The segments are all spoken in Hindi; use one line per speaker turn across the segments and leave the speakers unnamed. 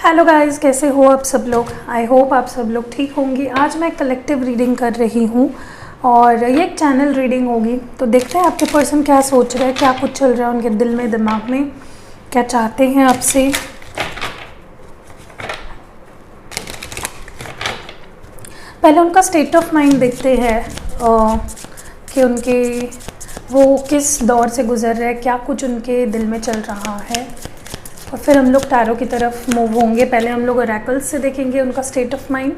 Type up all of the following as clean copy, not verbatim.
हेलो गाइस, कैसे हो आप सब लोग। आई होप आप सब लोग ठीक होंगे। आज मैं कलेक्टिव रीडिंग कर रही हूँ और ये एक चैनल रीडिंग होगी। तो देखते हैं आपके पर्सन क्या सोच रहे हैं, क्या कुछ चल रहा है उनके दिल में, दिमाग में, क्या चाहते हैं आपसे। पहले उनका स्टेट ऑफ माइंड देखते हैं कि उनके वो किस दौर से गुजर रहे हैं, क्या कुछ उनके दिल में चल रहा है। और फिर हम लोग टैरो की तरफ मूव होंगे। पहले हम लोग ओरेकल्स से देखेंगे उनका स्टेट ऑफ माइंड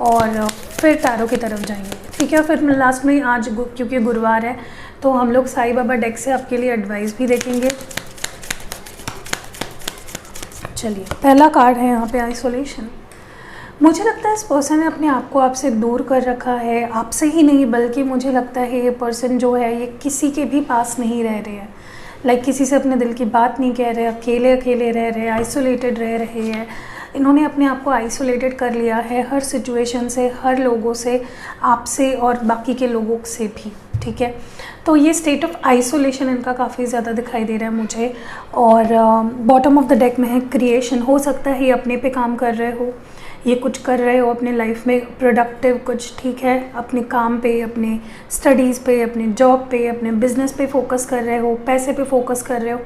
और फिर टैरो की तरफ जाएंगे, ठीक है। फिर लास्ट में आज क्योंकि गुरुवार है तो हम लोग साईं बाबा डेक से आपके लिए एडवाइस भी देखेंगे। चलिए, पहला कार्ड है यहाँ पे आइसोलेशन। मुझे लगता है इस पर्सन ने अपने आप को आपसे दूर कर रखा है। आपसे ही नहीं बल्कि मुझे लगता है ये पर्सन जो है ये किसी के भी पास नहीं रह रहे हैं। किसी से अपने दिल की बात नहीं कह रहे, अकेले अकेले रह रहे, आइसोलेटेड रह रहे हैं। इन्होंने अपने आप को आइसोलेटेड कर लिया है हर सिचुएशन से, हर लोगों से, आपसे और बाकी के लोगों से भी, ठीक है। तो ये स्टेट ऑफ आइसोलेशन इनका काफ़ी ज़्यादा दिखाई दे रहा है मुझे। और बॉटम ऑफ द डेक में है क्रिएशन। हो सकता है ये अपने पे काम कर रहे हो, ये कुछ कर रहे हो अपने लाइफ में प्रोडक्टिव कुछ, ठीक है। अपने काम पे, अपने स्टडीज़ पे, अपने जॉब पे, अपने बिजनेस पे फोकस कर रहे हो, पैसे पे फोकस कर रहे हो।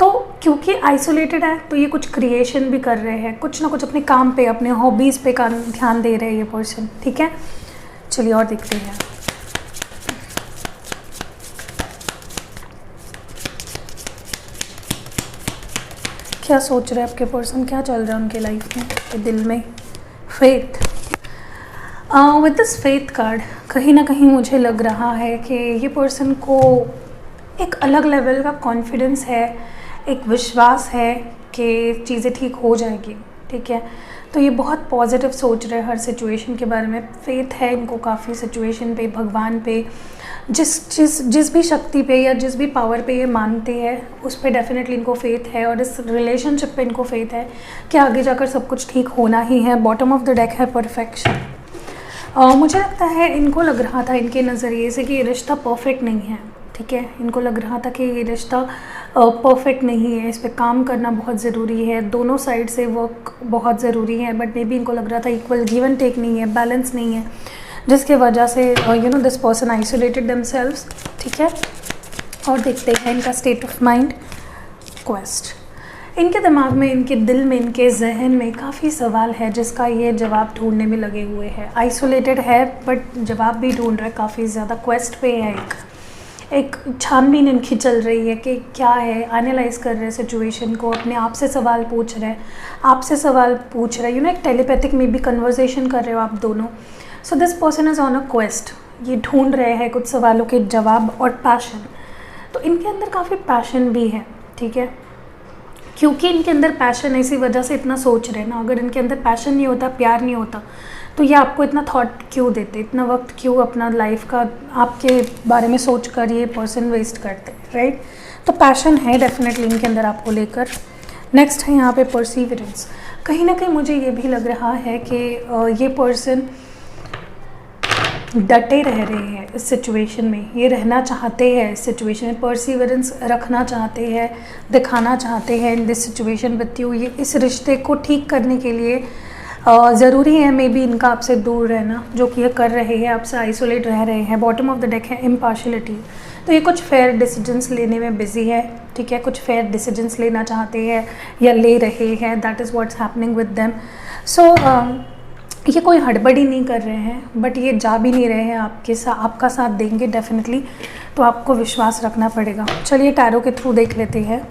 तो क्योंकि आइसोलेटेड है तो ये कुछ क्रिएशन भी कर रहे हैं, कुछ ना कुछ अपने काम पे, अपने हॉबीज़ पे ध्यान दे रहे हैं ये पर्सन, ठीक है। चलिए और देखते हैं। क्या सोच रहे हैं आपके पर्सन, क्या चल रहा है उनके लाइफ में, के दिल में। Faith. With this faith card कहीं ना कहीं मुझे लग रहा है कि ये पर्सन को एक अलग लेवल का कॉन्फिडेंस है, एक विश्वास है कि चीज़ें ठीक हो जाएगी, ठीक है। तो ये बहुत पॉजिटिव सोच रहे हैं हर सिचुएशन के बारे में। फेथ है इनको काफ़ी सिचुएशन पे, भगवान पे, जिस भी शक्ति पे या जिस भी पावर पे ये मानते हैं उस पे डेफिनेटली इनको फेथ है। और इस रिलेशनशिप पे इनको फेथ है कि आगे जाकर सब कुछ ठीक होना ही है। बॉटम ऑफ द डेक है परफेक्शन। मुझे लगता है इनको लग रहा था इनके नज़रिए से कि ये रिश्ता परफेक्ट नहीं है, ठीक है। इनको लग रहा था कि ये रिश्ता परफेक्ट नहीं है, इस पर काम करना बहुत ज़रूरी है, दोनों साइड से वर्क बहुत ज़रूरी है। बट मे बी इनको लग रहा था इक्वल गिव एंड टेक नहीं है, बैलेंस नहीं है, जिसके वजह से दिस पर्सन आइसोलेटेड देमसेल्व्स, ठीक है। और देखते हैं इनका स्टेट ऑफ माइंड क्वेस्ट। इनके दिमाग में, इनके दिल में, इनके जहन में काफ़ी सवाल है जिसका ये जवाब ढूंढने में लगे हुए हैं। आइसोलेटेड है बट जवाब भी ढूंढ रहे, काफ़ी ज़्यादा क्वेस्ट पे है। एक छानबीन इनकी चल रही है कि क्या है, एनालाइज कर रहे हैं सिचुएशन को, अपने आप से सवाल पूछ रहे हैं, आपसे सवाल पूछ रहे हैं। एक टेलीपैथिक में भी कन्वर्सेशन कर रहे हो आप दोनों। So this person is on a quest. ये ढूंढ रहे हैं कुछ सवालों के जवाब। और पैशन, तो इनके अंदर काफ़ी पैशन भी है, ठीक है। क्योंकि इनके अंदर पैशन है इसी वजह से इतना सोच रहे हैं ना। अगर इनके अंदर पैशन नहीं होता, प्यार नहीं होता, तो ये आपको इतना थॉट क्यों देते, इतना वक्त क्यों अपना लाइफ का आपके बारे में सोच कर ये पर्सन वेस्ट करते, राइट। तो पैशन है डेफिनेटली इनके अंदर आपको लेकर। नेक्स्ट है यहाँ पे परसीवरेंस। कहीं ना कहीं मुझे ये भी लग रहा है कि ये पर्सन डटे रह रहे हैं इस सिचुएशन में, ये रहना चाहते हैं इस सिचुएशन में, परसीवरेंस रखना चाहते हैं, दिखाना चाहते हैं in this situation with you. ये इस रिश्ते को ठीक करने के लिए ज़रूरी है मे बी इनका आपसे दूर रहना, जो कि ये कर रहे हैं, आपसे आइसोलेट रह रहे हैं। बॉटम ऑफ द डेक है इम्पार्शलिटी। तो ये कुछ फेयर डिसीजंस लेने में बिजी है, ठीक है। कुछ फेयर डिसीजंस लेना चाहते हैं या ले रहे हैं, that is what's happening with them. So ये कोई हड़बड़ी नहीं कर रहे हैं बट ये जा भी नहीं रहे हैं आपका साथ देंगे डेफिनेटली। तो आपको विश्वास रखना पड़ेगा। चलिए टैरो के थ्रू देख लेते हैं।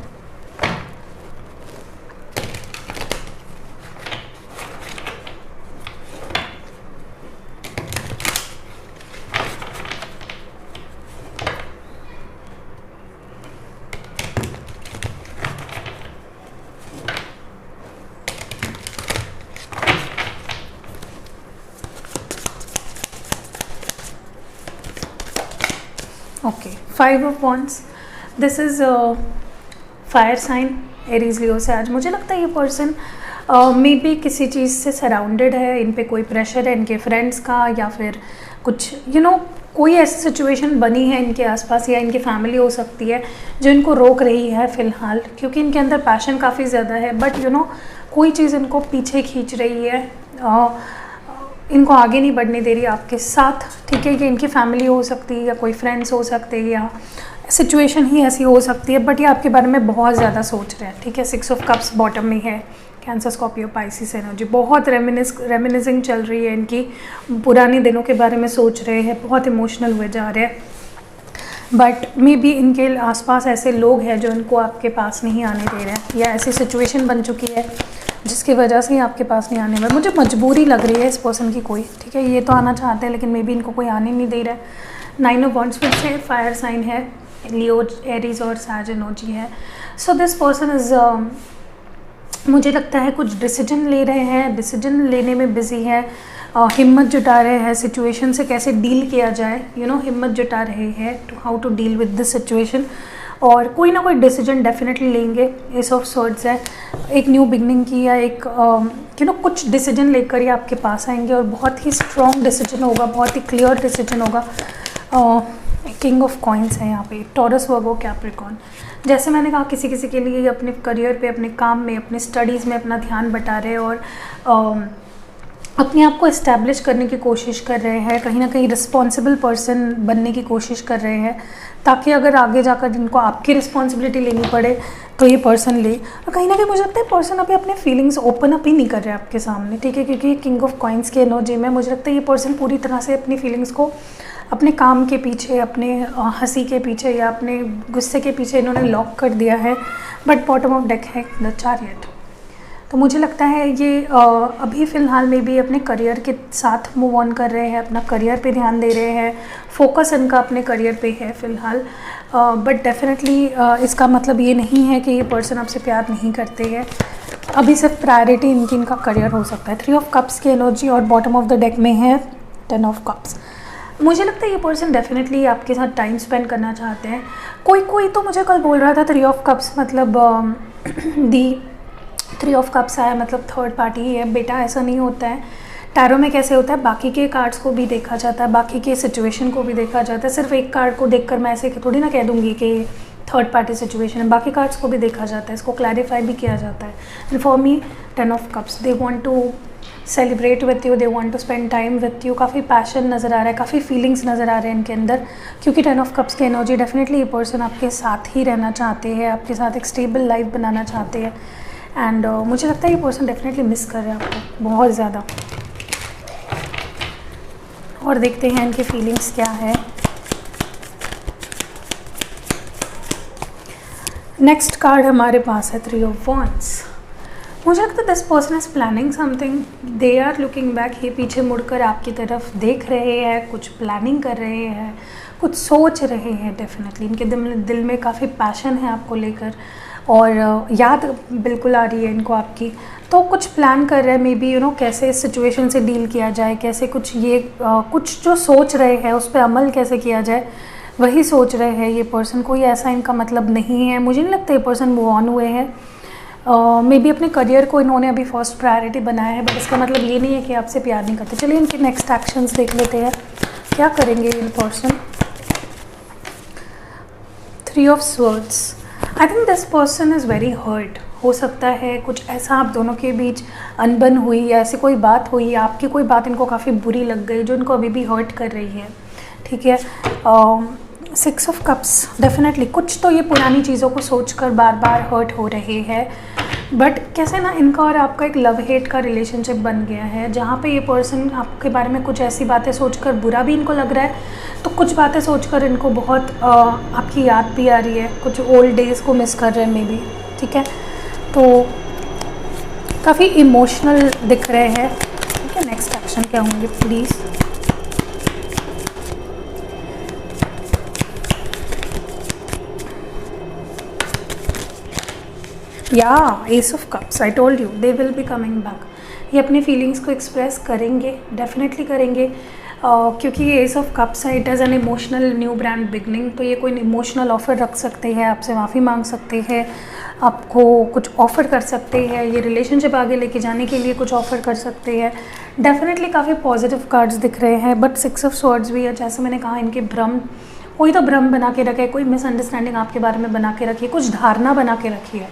Okay, 5 of wands. This is fire sign, Aries Leo से। आज मुझे लगता है ये पर्सन मे बी किसी चीज़ से सराउंडेड है, इन पे कोई प्रेशर है इनके फ्रेंड्स का, या फिर कुछ कोई ऐसी सिचुएशन बनी है इनके आसपास या इनकी फैमिली हो सकती है जो इनको रोक रही है फ़िलहाल, क्योंकि इनके अंदर पैशन काफ़ी ज़्यादा है। बट कोई चीज़ इनको पीछे खींच रही है, इनको आगे नहीं बढ़ने दे रही आपके साथ, ठीक है। ये इनकी फैमिली हो सकती है या कोई फ्रेंड्स हो सकते हैं या सिचुएशन ही ऐसी हो सकती है, बट ये आपके बारे में बहुत ज़्यादा सोच रहे हैं, ठीक है। 6 ऑफ कप्स बॉटम में है, कैंसर स्कॉर्पियो पाइसिस एनर्जी, बहुत रेमिनिसिंग चल रही है इनकी, पुराने दिनों के बारे में सोच रहे हैं, बहुत इमोशनल हुए जा रहे हैं। बट मे बी इनके आसपास ऐसे लोग हैं जो इनको आपके पास नहीं आने दे रहे हैं, या ऐसी सिचुएशन बन चुकी है जिसकी वजह से ही आपके पास नहीं आने वाले। मुझे मजबूरी लग रही है इस पर्सन की कोई, ठीक है। ये तो आना चाहते हैं लेकिन मे बी इनको कोई आने नहीं दे रहा है। 9 ऑफ वॉन्ड्स फिर से फायर साइन है, लियो, एरीज और सैज एनर्जी है। सो दिस पर्सन इज़, मुझे लगता है कुछ डिसीजन ले रहे हैं, डिसीजन लेने में बिजी है, हिम्मत जुटा रहे हैं सिचुएशन से कैसे डील किया जाए, हिम्मत जुटा रहे हैं to how to deal with this situation, और कोई ना कोई डिसीजन डेफिनेटली लेंगे। एस ऑफ स्वॉर्ड्स है, एक न्यू बिगनिंग की या एक कुछ डिसीजन लेकर ही आपके पास आएंगे, और बहुत ही स्ट्रॉन्ग डिसीजन होगा, बहुत ही क्लियर डिसीजन होगा। किंग ऑफ कॉइन्स है यहाँ पे, टॉरस, वर्गो, कैप्रिकॉर्न। जैसे मैंने कहा, किसी किसी के लिए अपने करियर पे, अपने काम में, अपने स्टडीज़ में अपना ध्यान बटा रहे हैं और अपने आप को इस्टेब्लिश करने की कोशिश कर रहे हैं, कहीं ना कहीं रिस्पॉन्सिबल पर्सन बनने की कोशिश कर रहे हैं, ताकि अगर आगे जाकर इनको आपकी रिस्पॉन्सिबिलिटी लेनी पड़े तो ये पर्सन ले। और कहीं ना कहीं मुझे लगता है पर्सन अभी अपने फीलिंग्स ओपन अप ही नहीं कर रहे हैं आपके सामने, ठीक है, क्योंकि किंग ऑफ कॉइन्स के एनर्जी में मुझे लगता है ये पर्सन पूरी तरह से अपनी फीलिंग्स को अपने काम के पीछे, अपने हंसी के पीछे या अपने गुस्से के पीछे इन्होंने लॉक कर दिया है। बट बॉटम ऑफ डेक है द चैरियट। तो मुझे लगता है ये अभी फ़िलहाल में भी अपने करियर के साथ मूव ऑन कर रहे हैं, अपना करियर पे ध्यान दे रहे हैं, फोकस इनका अपने करियर पे है फ़िलहाल। बट डेफिनेटली इसका मतलब ये नहीं है कि ये पर्सन आपसे प्यार नहीं करते हैं, अभी सिर्फ प्रायोरिटी इनका करियर हो सकता है। 3 ऑफ कप्स की एनर्जी और बॉटम ऑफ द डेक में है 10 ऑफ कप्स। मुझे लगता है ये पर्सन डेफिनेटली आपके साथ टाइम स्पेंड करना चाहते हैं। कोई तो मुझे कल बोल रहा था 3 ऑफ कप्स मतलब दी 3 ऑफ कप्स आया मतलब थर्ड पार्टी ही है। बेटा ऐसा नहीं होता है, टैरो में कैसे होता है, बाकी के कार्ड्स को भी देखा जाता है, बाकी के सिचुएशन को भी देखा जाता है। सिर्फ एक कार्ड को देखकर मैं ऐसे थोड़ी ना कह दूंगी कि थर्ड पार्टी सिचुएशन है, बाकी कार्ड्स को भी देखा जाता है, इसको क्लैरिफाई भी किया जाता है। And for me 10 of cups, they want to celebrate with you, they want to spend time with you. काफ़ी पैशन नज़र आ रहा है, काफ़ी फीलिंग्स नज़र आ रहे हैं इनके अंदर, क्योंकि 10 ऑफ कप्स की एनर्जी डेफिनेटली ये पर्सन आपके साथ ही रहना चाहते हैं, आपके साथ एक स्टेबल लाइफ बनाना चाहते हैं। एंड मुझे लगता है ये पर्सन डेफिनेटली मिस कर रहे हैं आपको बहुत ज़्यादा। और देखते हैं इनकी फीलिंग्स क्या है। नेक्स्ट कार्ड हमारे पास है 3 ऑफ वॉन्ड्स। मुझे लगता है this person is planning something, they are looking back, ये पीछे मुड़कर आपकी तरफ देख रहे हैं, कुछ प्लानिंग कर रहे हैं, कुछ सोच रहे हैं। डेफिनेटली इनके दिल में काफ़ी पैशन है आपको लेकर, और याद बिल्कुल आ रही है इनको आपकी, तो कुछ प्लान कर रहे हैं मे बी कैसे इस सिचुएशन से डील किया जाए, कैसे कुछ कुछ जो सोच रहे हैं उस पर अमल कैसे किया जाए, वही सोच रहे हैं ये पर्सन। कोई ऐसा इनका मतलब नहीं है, मुझे नहीं लगता ये पर्सन मूव ऑन हुए हैं। मे बी अपने करियर को इन्होंने अभी फर्स्ट प्रायोरिटी बनाया है, बट इसका मतलब ये नहीं है कि आपसे प्यार नहीं करते। चलिए इनके नेक्स्ट एक्शंस देख लेते हैं, क्या करेंगे ये person. 3 of swords, I think this person is very hurt. हो सकता है कुछ ऐसा आप दोनों के बीच अनबन हुई या ऐसी कोई बात हुई, आपकी कोई बात इनको काफ़ी बुरी लग गई जो इनको अभी भी हर्ट कर रही है, ठीक है। 6 ऑफ कप्स, डेफिनेटली कुछ तो ये पुरानी चीज़ों को सोचकर बार बार हर्ट हो रहे हैं, बट कैसे ना इनका और आपका एक लव हेट का रिलेशनशिप बन गया है, जहाँ पे ये पर्सन आपके बारे में कुछ ऐसी बातें सोचकर बुरा भी इनको लग रहा है, तो कुछ बातें सोचकर इनको बहुत आपकी याद भी आ रही है, कुछ ओल्ड डेज़ को मिस कर रहे हैं मे बी, ठीक है। तो काफ़ी इमोशनल दिख रहे हैं, ठीक है। नेक्स्ट एक्शन क्या होंगे प्लीज़। या S of cups, I told you they will be coming back. ये अपनी फीलिंग्स को एक्सप्रेस करेंगे, डेफिनेटली करेंगे, क्योंकि ये एस ऑफ कप्स है, it is an emotional new brand beginning. तो ये कोई इमोशनल ऑफ़र रख सकते हैं, आपसे माफ़ी मांग सकते हैं, आपको कुछ ऑफ़र कर सकते हैं, ये रिलेशनशिप आगे लेके जाने के लिए कुछ ऑफ़र कर सकते हैं। डेफिनेटली काफ़ी पॉजिटिव कार्ड्स दिख रहे हैं, बट 6 ऑफ स्वॉर्ड्स भी है। जैसे मैंने कहा इनके भ्रम, कोई तो भ्रम बना के रखे, कोई मिसअंडरस्टैंडिंग आपके बारे में बना के रखी है, कुछ धारणा बना के रखी है,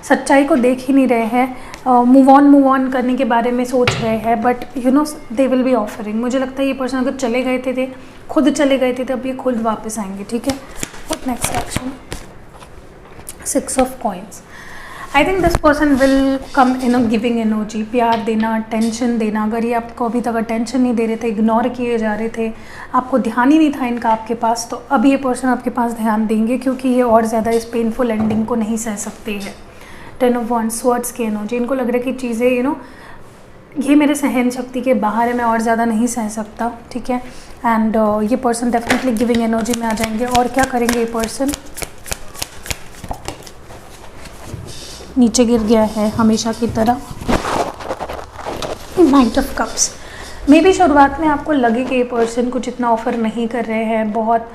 सच्चाई को देख ही नहीं रहे हैं, मूव ऑन करने के बारे में सोच रहे हैं, but you know they will be offering. मुझे लगता है ये पर्सन अगर चले गए थे खुद चले गए थे, अब ये खुद वापस आएंगे, ठीक है। What next action? 6 of coins. I think this person will come in a giving energy, प्यार देना, अटेंशन देना। अगर ये आपको अभी तक अटेंशन नहीं दे रहे थे, इग्नोर किए जा रहे थे, आपको ध्यान ही नहीं था इनका आपके पास, तो अब ये पर्सन आपके पास ध्यान देंगे, क्योंकि ये और ज़्यादा इस पेनफुल एंडिंग को नहीं सह सकते हैं। 10 ऑफ वॉन्ड्स, स्वर्ड्स की एनर्जी। इनको लग रहा है कि चीज़ें ये मेरे सहन शक्ति के बाहर है, मैं और ज़्यादा नहीं सह सकता, ठीक है। एंड ये पर्सन डेफिनेटली गिविंग एनर्जी में आ जाएंगे। और क्या करेंगे ये पर्सन? नीचे गिर गया है हमेशा की तरह, night of cups. May be शुरुआत में आपको लगे कि ये पर्सन कुछ इतना ऑफ़र नहीं कर रहे हैं, बहुत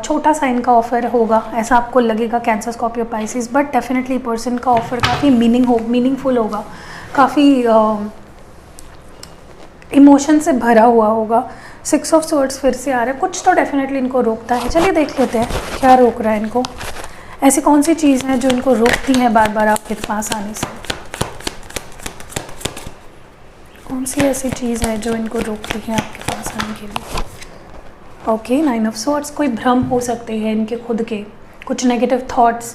छोटा सा इनका ऑफ़र होगा, ऐसा आपको लगेगा, cancer, Scorpio, Pisces, but definitely person का ऑफ़र काफ़ी मीनिंगफुल होगा, काफ़ी इमोशन से भरा हुआ होगा। 6 ऑफ स्वॉर्ड्स फिर से आ रहा है, कुछ तो डेफिनेटली इनको रोकता है। चलिए देख लेते हैं क्या रोक रहा है इनको। ऐसी कौन सी चीज़ है जो इनको रोकती है बार बार आपके पास आने से? कौन सी ऐसी चीज़ है जो इनको रोकती है आपके पास आने के लिए? Okay, 9 of swords. कोई भ्रम हो सकते हैं इनके खुद के, कुछ नेगेटिव थॉट्स,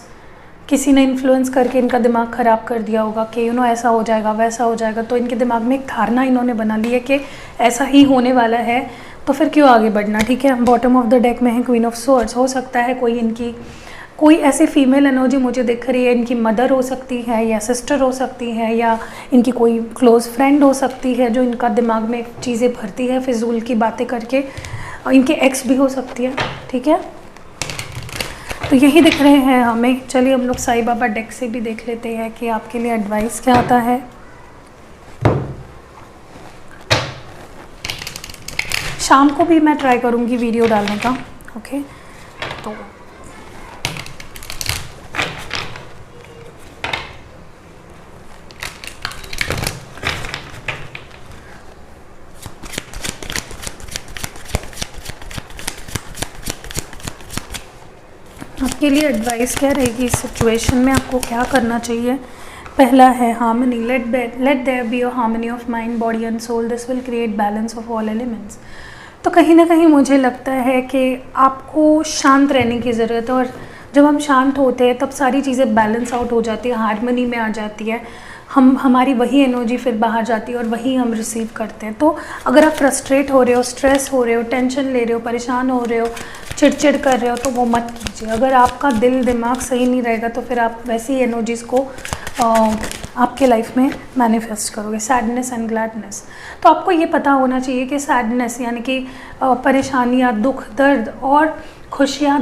किसी ने इन्फ्लुएंस करके इनका दिमाग ख़राब कर दिया होगा कि ऐसा हो जाएगा, वैसा हो जाएगा, तो इनके दिमाग में एक धारणा इन्होंने बना ली है कि ऐसा ही होने वाला है, तो फिर क्यों आगे बढ़ना, ठीक है। बॉटम ऑफ द डेक में है क्वीन ऑफ स्वॉर्ड्स। हो सकता है कोई ऐसी फीमेल एनर्जी मुझे दिख रही है, इनकी मदर हो सकती है या सिस्टर हो सकती है या इनकी कोई क्लोज़ फ्रेंड हो सकती है, जो इनका दिमाग में चीज़ें भरती है फिजूल की बातें करके। इनके एक्स भी हो सकती है, ठीक है। तो यही दिख रहे हैं हमें। चलिए हम लोग साईं बाबा डेक से भी देख लेते हैं कि आपके लिए एडवाइस क्या आता है। शाम को भी मैं ट्राई करूँगी वीडियो डालने का, ओके। तो आपके लिए एडवाइस क्या रहेगी इस सिचुएशन में, आपको क्या करना चाहिए? पहला है harmony. Let there be a harmony of mind, body and soul, this will create balance of all elements. तो कहीं ना कहीं मुझे लगता है कि आपको शांत रहने की ज़रूरत है, और जब हम शांत होते हैं तब सारी चीज़ें बैलेंस आउट हो जाती है, हार्मनी में आ जाती है। हमारी वही एनर्जी फिर बाहर जाती है और वही हम रिसीव करते हैं। तो अगर आप फ्रस्ट्रेट हो रहे हो, स्ट्रेस हो रहे हो, टेंशन ले रहे हो, परेशान हो रहे हो, चिड़चिड़ कर रहे हो, तो वो मत कीजिए। अगर आपका दिल दिमाग सही नहीं रहेगा तो फिर आप वैसी एनर्जीज़ को आपके लाइफ में मैनिफेस्ट करोगे। Sadness and gladness. तो आपको ये पता होना चाहिए कि सैडनेस यानी कि परेशानियाँ, दुख, दर्द और खुशियाँ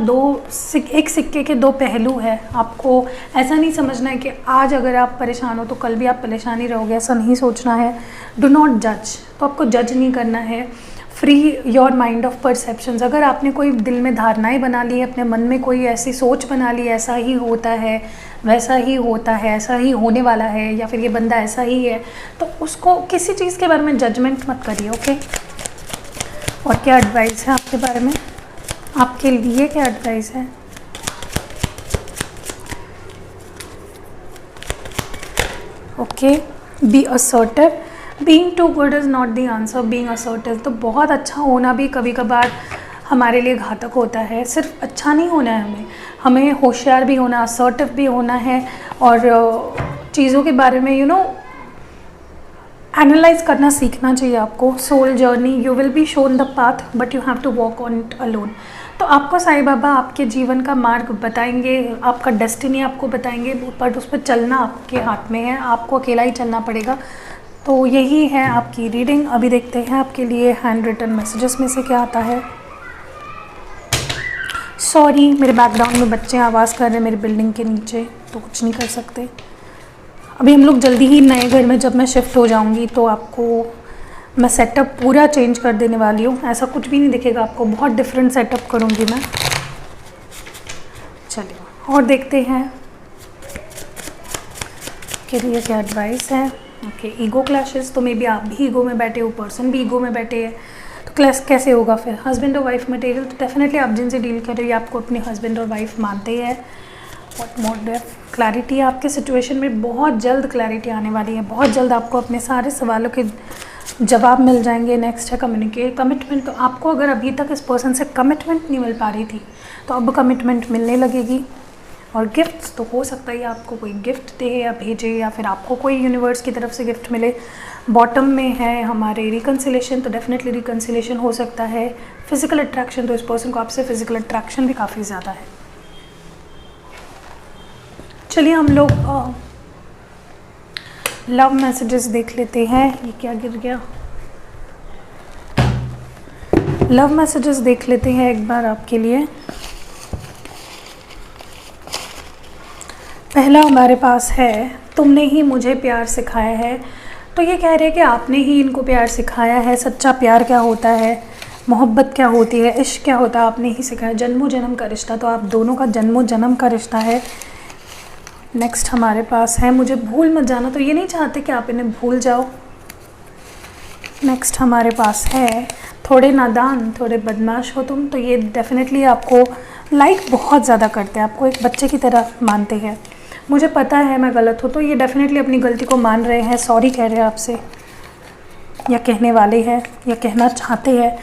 एक सिक्के के 2 पहलू है। आपको ऐसा नहीं समझना है कि आज अगर आप परेशान हो तो कल भी आप परेशान ही रहोगे, ऐसा नहीं सोचना है। डू नॉट जज। तो आपको जज नहीं करना है। Free your mind of perceptions. अगर आपने कोई दिल में धारणाएं बना ली, अपने मन में कोई ऐसी सोच बना ली, ऐसा ही होता है, वैसा ही होता है, ऐसा ही होने वाला है, या फिर ये बंदा ऐसा ही है, तो उसको किसी चीज़ के बारे में जजमेंट मत करिए, ओके। और क्या एडवाइस है आपके बारे में, आपके लिए क्या एडवाइस है? Okay, be assertive. Being too good is not the answer, being assertive. तो बहुत अच्छा होना भी कभी कभार हमारे लिए घातक होता है। सिर्फ अच्छा नहीं होना है, हमें होशियार भी होना, असर्टिव भी होना है, और चीज़ों के बारे में एनालाइज करना सीखना चाहिए आपको। Soul journey, you will be shown the path but you have to walk on it alone. तो आपको साईं बाबा आपके जीवन का मार्ग बताएंगे, आपका डेस्टिनी आपको बताएंगे, बट उस पर चलना आपके हाथ में है, आपको अकेला ही चलना पड़ेगा। तो यही है आपकी रीडिंग। अभी देखते हैं आपके लिए हैंड रिटन मैसेजेस में से क्या आता है। सॉरी, मेरे बैकग्राउंड में बच्चे आवाज़ कर रहे हैं मेरी बिल्डिंग के नीचे, तो कुछ नहीं कर सकते। अभी हम लोग जल्दी ही नए घर में जब मैं शिफ्ट हो जाऊंगी तो आपको मैं सेटअप पूरा चेंज कर देने वाली हूँ। ऐसा कुछ भी नहीं दिखेगा आपको, बहुत डिफरेंट सेटअप करूँगी मैं। चलिए और देखते हैं के लिए क्या एडवाइस है। Okay, ego clashes. तो मे बी आप भी ईगो में बैठे हो, पर्सन भी ईगो में बैठे हैं, तो क्लैश कैसे होगा फिर? हस्बैंड और वाइफ मटेरियल। तो डेफिनेटली आप जिनसे डील कर रहे हो आपको अपने हस्बैंड और वाइफ मानते हैं। व्हाट मोर क्लैरिटी है आपके सिचुएशन में, बहुत जल्द क्लैरिटी आने वाली है, बहुत जल्द आपको अपने सारे सवालों के जवाब मिल जाएंगे। नेक्स्ट है कमिटमेंट। तो आपको अगर अभी तक इस पर्सन से कमिटमेंट नहीं मिल पा रही थी तो अब कमिटमेंट मिलने लगेगी। और गिफ्ट्स तो हो सकता है आपको कोई गिफ्ट दे या भेजे, या फिर आपको कोई यूनिवर्स की तरफ से गिफ्ट मिले। बॉटम में है हमारे रिकन्सिलेशन, तो डेफिनेटली रिकन्सिलेशन हो सकता है। फिजिकल अट्रैक्शन, तो इस पर्सन को आपसे फिजिकल अट्रैक्शन भी काफ़ी ज़्यादा है। चलिए हम लोग लव मैसेजेस देख लेते हैं। ये क्या गिर गया? लव मैसेजेस देख लेते हैं एक बार आपके लिए। पहला हमारे पास है, तुमने ही मुझे प्यार सिखाया है। तो ये कह रहे हैं कि आपने ही इनको प्यार सिखाया है। सच्चा प्यार क्या होता है, मोहब्बत क्या होती है, इश्क क्या होता है, आपने ही सिखाया। जन्मों जन्म का रिश्ता, तो आप दोनों का जन्मों जन्म का रिश्ता है। नेक्स्ट हमारे पास है, मुझे भूल मत जाना। तो ये नहीं चाहते कि आप इन्हें भूल जाओ। नेक्स्ट हमारे पास है, थोड़े नादान थोड़े बदमाश हो तुम। तो ये डेफिनेटली आपको लाइक बहुत ज़्यादा करते हैं, आपको एक बच्चे की तरह मानते हैं। मुझे पता है मैं गलत हूँ, तो ये डेफिनेटली अपनी गलती को मान रहे हैं, सॉरी कह रहे हैं आपसे, या कहने वाले हैं, या कहना चाहते हैं।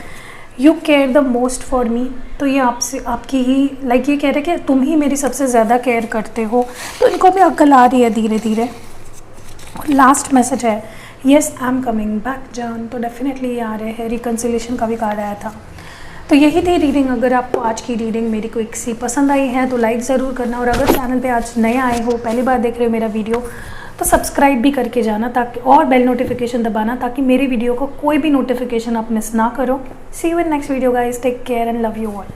You care the most for me. तो ये आपसे, आपकी ही लाइक ये कह रहे हैं कि तुम ही मेरी सबसे ज़्यादा केयर करते हो। तो इनको भी अक्ल आ रही है धीरे धीरे। लास्ट मैसेज है, yes I am coming back जान। तो डेफिनेटली ये आ रहे हैं, रिकन्सिलेशन का भी कार्ड आया था। तो यही थी रीडिंग। अगर आपको आज की रीडिंग मेरी कोई सी पसंद आई है तो लाइक ज़रूर करना, और अगर चैनल पे आज नए आए हो, पहली बार देख रहे हो मेरा वीडियो, तो सब्सक्राइब भी करके जाना, ताकि और बेल नोटिफिकेशन दबाना, ताकि मेरी वीडियो को कोई भी नोटिफिकेशन आप मिस ना करो। See you in next video guys, take care and love you all.